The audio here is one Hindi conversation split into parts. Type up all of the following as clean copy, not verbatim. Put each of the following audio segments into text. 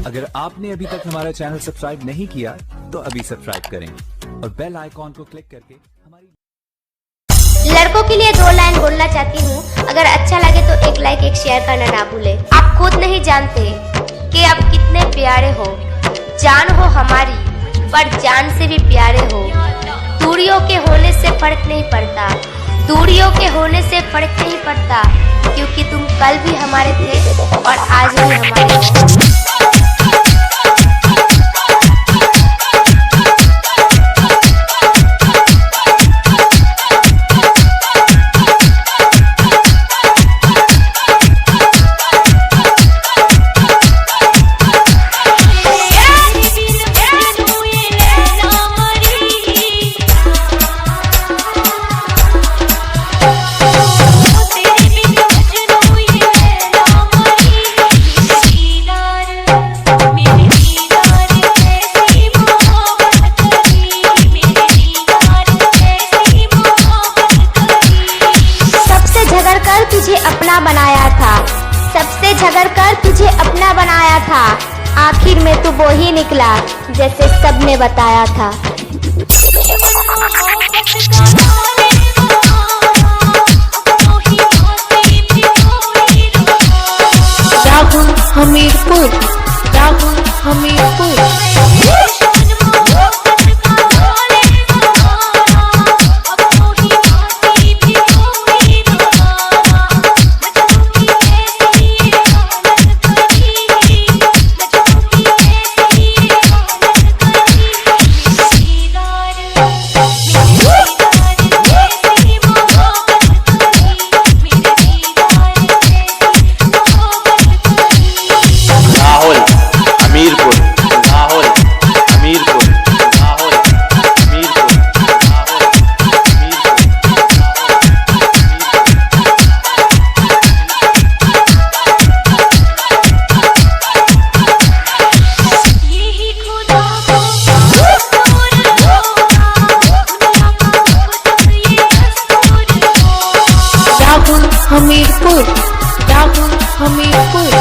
अगर आपने अभी तक हमारा चैनल सब्सक्राइब नहीं किया तो अभी सब्सक्राइब करें और बेल आइकॉन को क्लिक करके हमारी। लड़कों के लिए 2 लाइन बोलना चाहती हूँ। अगर अच्छा लगे तो एक लाइक एक शेयर करना ना भूले। आप खुद नहीं जानते कि आप कितने प्यारे हो। जान हो हमारी पर जान से भी प्यारे हो। दूरियों के होने से फर्क नहीं पड़ता, दूरियों के होने से फर्क नहीं पड़ता, क्योंकि तुम कल भी हमारे थे और आज भी हमारे हो। तुझे अपना बनाया था, सबसे झगड़ कर तुझे अपना बनाया था। आखिर में तू वो ही निकला जैसे सबने बताया था। राहुल हमीरपुर, राहुल हमीरपुर। हमीरपुर, राहुल हमीरपुर।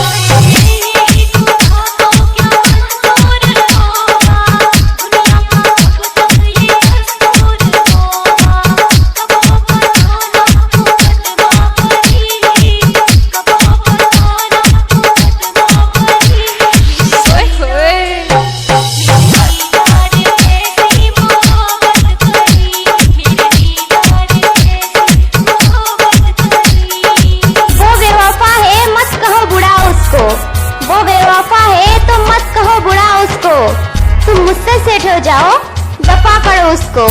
तुम मुझसे सेट हो जाओ, दफा करो उसको।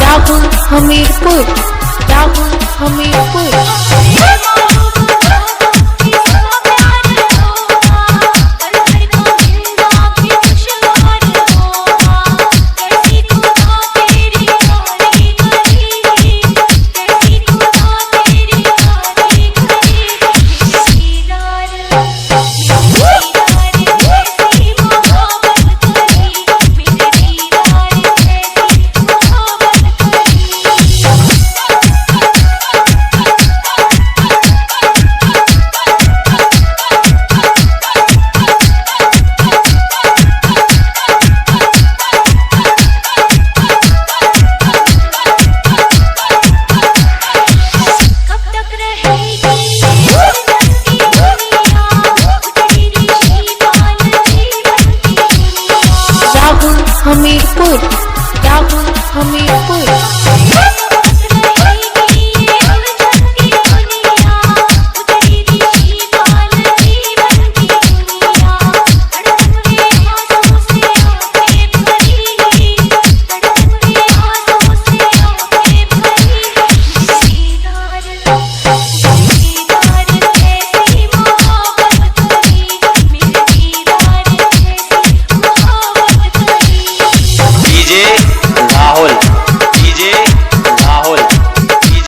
राहुल हमीरपुर, राहुल हमीरपुर। हमीरपुर, राहुल हमीरपुर।